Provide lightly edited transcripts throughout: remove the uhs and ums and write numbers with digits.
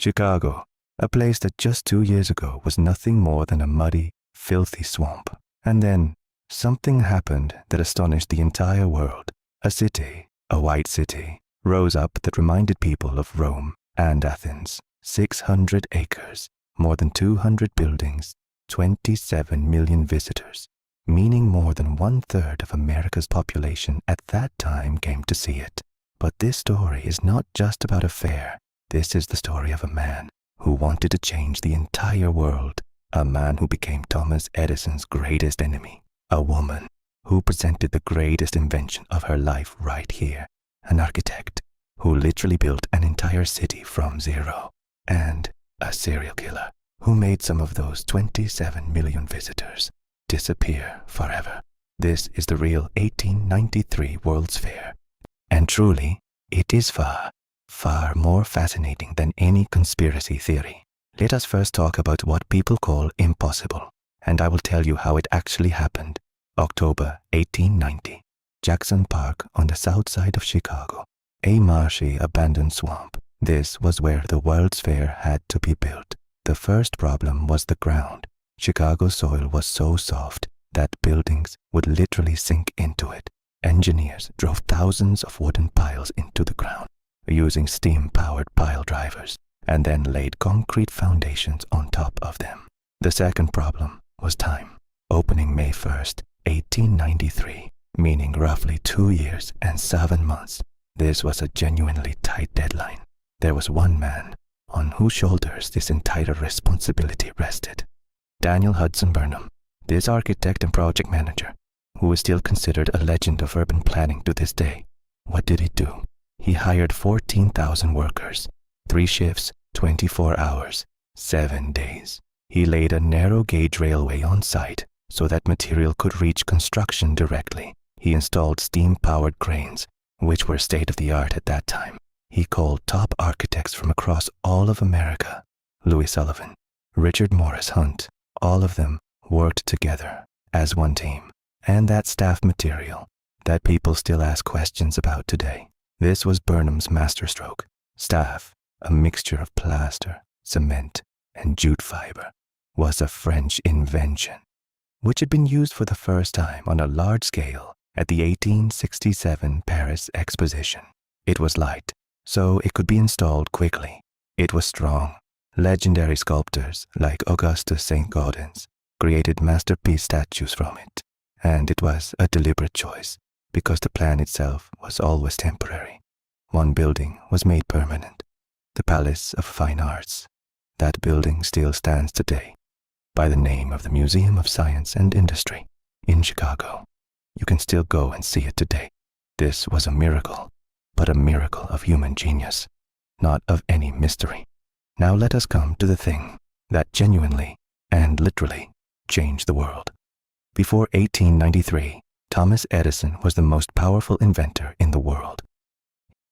Chicago, a place that just 2 years ago was nothing more than a muddy, filthy swamp. And then something happened that astonished the entire world. A city, a white city, rose up that reminded people of Rome and Athens. 600 acres, more than 200 buildings, 27 million visitors, meaning more than 1/3 of America's population at that time came to see it. But this story is not just about a fair. This is the story of a man who wanted to change the entire world, a man who became Thomas Edison's greatest enemy, a woman who presented the greatest invention of her life right here, an architect who literally built an entire city from zero, and a serial killer who made some of those 27 million visitors disappear forever. This is the real 1893 World's Fair, and truly, it is far, far more fascinating than any conspiracy theory. Let us first talk about what people call impossible, and I will tell you how it actually happened. October 1890, Jackson Park on the south side of Chicago, a marshy, abandoned swamp. This was where the World's Fair had to be built. The first problem was the ground. Chicago's soil was so soft that buildings would literally sink into it. Engineers drove thousands of wooden piles into the ground, using steam-powered pile drivers, and then laid concrete foundations on top of them. The second problem was time. Opening May 1st, 1893, meaning roughly 2 years and 7 months. This was a genuinely tight deadline. There was one man on whose shoulders this entire responsibility rested. Daniel Hudson Burnham, this architect and project manager, who is still considered a legend of urban planning to this day. What did he do? He hired 14,000 workers, 3 shifts, 24 hours, 7 days. He laid a narrow gauge railway on site so that material could reach construction directly. He installed steam-powered cranes, which were state-of-the-art at that time. He called top architects from across all of America. Louis Sullivan, Richard Morris Hunt, all of them worked together as one team. And that staff material that people still ask questions about today. This was Burnham's masterstroke. Staff, a mixture of plaster, cement, and jute fiber, was a French invention, which had been used for the first time on a large scale at the 1867 Paris Exposition. It was light, so it could be installed quickly. It was strong. Legendary sculptors like Augustus St. Gaudens created masterpiece statues from it. And it was a deliberate choice, because the plan itself was always temporary. One building was made permanent, the Palace of Fine Arts. That building still stands today by the name of the Museum of Science and Industry in Chicago. You can still go and see it today. This was a miracle, but a miracle of human genius, not of any mystery. Now let us come to the thing that genuinely and literally changed the world. Before 1893, Thomas Edison was the most powerful inventor in the world.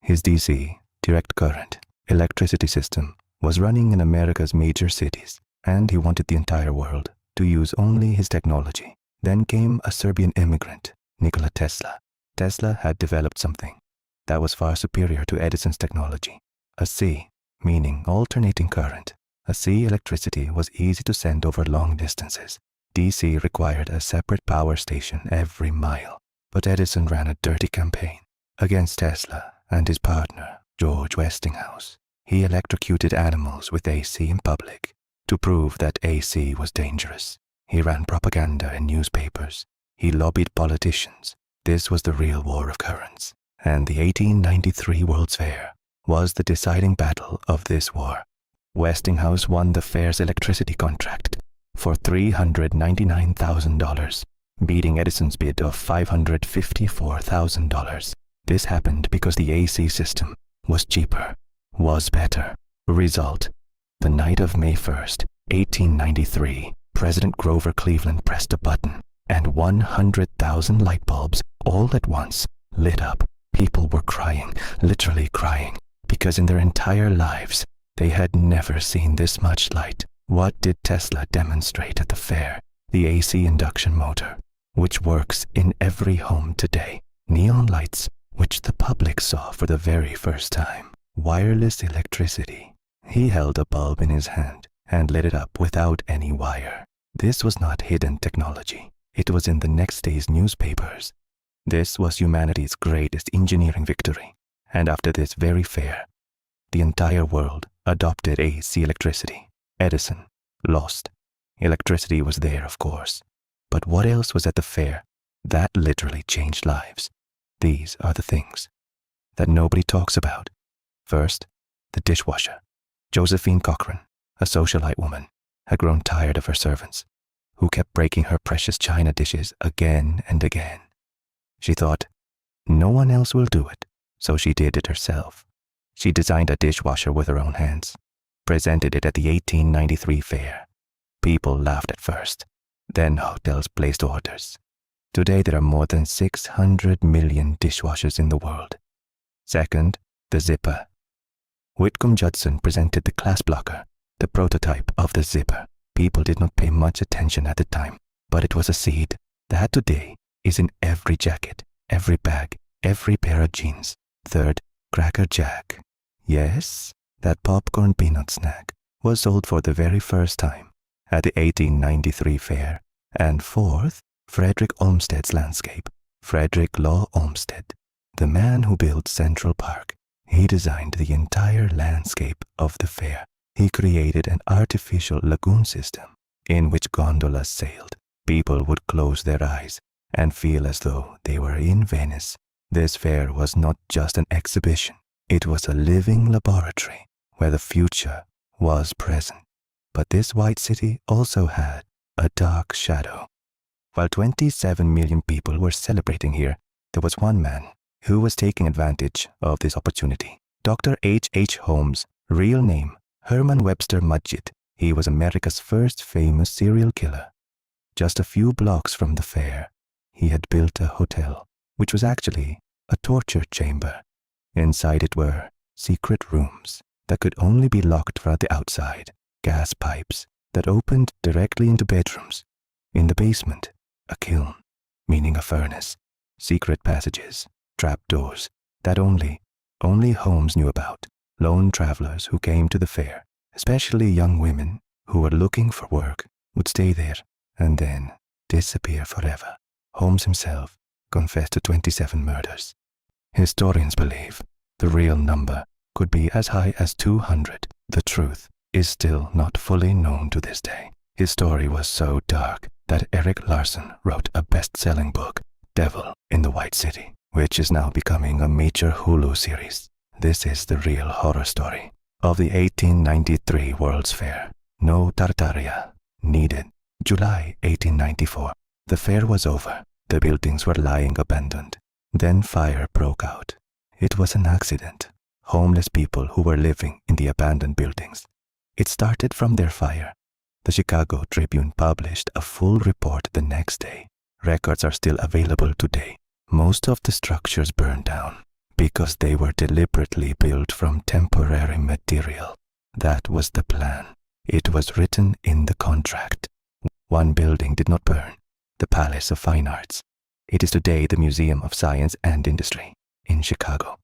His DC, direct current, electricity system was running in America's major cities, and he wanted the entire world to use only his technology. Then came a Serbian immigrant, Nikola Tesla. Tesla had developed something that was far superior to Edison's technology. A C, meaning alternating current. A C electricity was easy to send over long distances. DC required a separate power station every mile, but Edison ran a dirty campaign against Tesla and his partner, George Westinghouse. He electrocuted animals with AC in public to prove that AC was dangerous. He ran propaganda in newspapers. He lobbied politicians. This was the real war of currents, and the 1893 World's Fair was the deciding battle of this war. Westinghouse won the fair's electricity contract for $399,000, beating Edison's bid of $554,000. This happened because the AC system was cheaper, was better. Result: the night of May 1st, 1893, President Grover Cleveland pressed a button, and 100,000 light bulbs all at once lit up. People were crying, literally crying, because in their entire lives, they had never seen this much light. What did Tesla demonstrate at the fair? The AC induction motor, which works in every home today. Neon lights, which the public saw for the very first time. Wireless electricity. He held a bulb in his hand and lit it up without any wire. This was not hidden technology. It was in the next day's newspapers. This was humanity's greatest engineering victory. And after this very fair, the entire world adopted AC electricity. Edison lost. Electricity was there, of course. But what else was at the fair that literally changed lives? These are the things that nobody talks about. First, the dishwasher. Josephine Cochran, a socialite woman, had grown tired of her servants, who kept breaking her precious china dishes again and again. She thought, no one else will do it, so she did it herself. She designed a dishwasher with her own hands, presented it at the 1893 fair. People laughed at first. Then hotels placed orders. Today there are more than 600 million dishwashers in the world. Second, the zipper. Whitcomb Judson presented the class blocker, the prototype of the zipper. People did not pay much attention at the time, but it was a seed that today is in every jacket, every bag, every pair of jeans. Third, Cracker Jack. Yes, that popcorn peanut snack was sold for the very first time at the 1893 fair. And fourth, Frederick Olmsted's landscape. Frederick Law Olmsted, the man who built Central Park. He designed the entire landscape of the fair. He created an artificial lagoon system in which gondolas sailed. People would close their eyes and feel as though they were in Venice. This fair was not just an exhibition. It was a living laboratory where the future was present. But this white city also had a dark shadow. While 27 million people were celebrating here, there was one man who was taking advantage of this opportunity. Dr. H.H. Holmes, real name Herman Webster Mudgett. He was America's first famous serial killer. Just a few blocks from the fair, he had built a hotel, which was actually a torture chamber. Inside it were secret rooms that could only be locked from the outside, gas pipes that opened directly into bedrooms. In the basement, a kiln, meaning a furnace, secret passages, trapdoors that only Holmes knew about. Lone travelers who came to the fair, especially young women who were looking for work, would stay there and then disappear forever. Holmes himself confessed to 27 murders. Historians believe the real number could be as high as 200. The truth is still not fully known to this day. His story was so dark that Erik Larson wrote a best-selling book, Devil in the White City, which is now becoming a major Hulu series. This is the real horror story of the 1893 World's Fair. No Tartaria needed. July 1894. The fair was over. The buildings were lying abandoned. Then fire broke out. It was an accident. Homeless people who were living in the abandoned buildings. It started from their fire. The Chicago Tribune published a full report the next day. Records are still available today. Most of the structures burned down because they were deliberately built from temporary material. That was the plan. It was written in the contract. One building did not burn, the Palace of Fine Arts. It is today the Museum of Science and Industry in Chicago.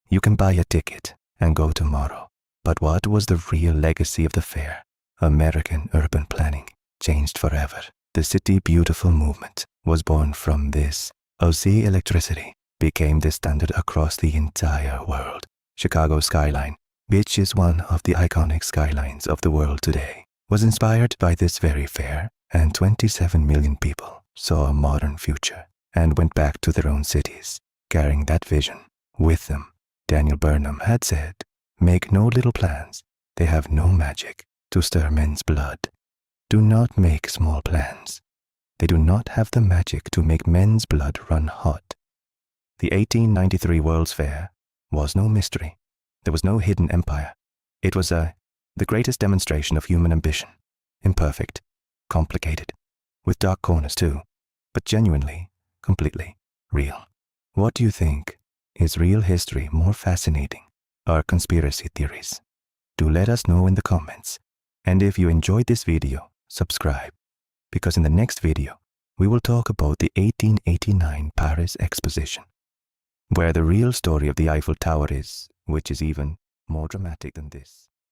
You can buy a ticket and go tomorrow. But what was the real legacy of the fair? American urban planning changed forever. The City Beautiful movement was born from this. OC electricity became the standard across the entire world. Chicago's skyline, which is one of the iconic skylines of the world today, was inspired by this very fair, and 27 million people saw a modern future and went back to their own cities, carrying that vision with them. Daniel Burnham had said, "Make no little plans. They have no magic to stir men's blood. Do not make small plans. They do not have the magic to make men's blood run hot." The 1893 World's Fair was no mystery. There was no hidden empire. It was the greatest demonstration of human ambition. Imperfect, complicated, with dark corners too, but genuinely, completely real. What do you think? Is real history more fascinating or conspiracy theories? Do let us know in the comments. And if you enjoyed this video, subscribe, because in the next video, we will talk about the 1889 Paris Exposition, where the real story of the Eiffel Tower is, which is even more dramatic than this.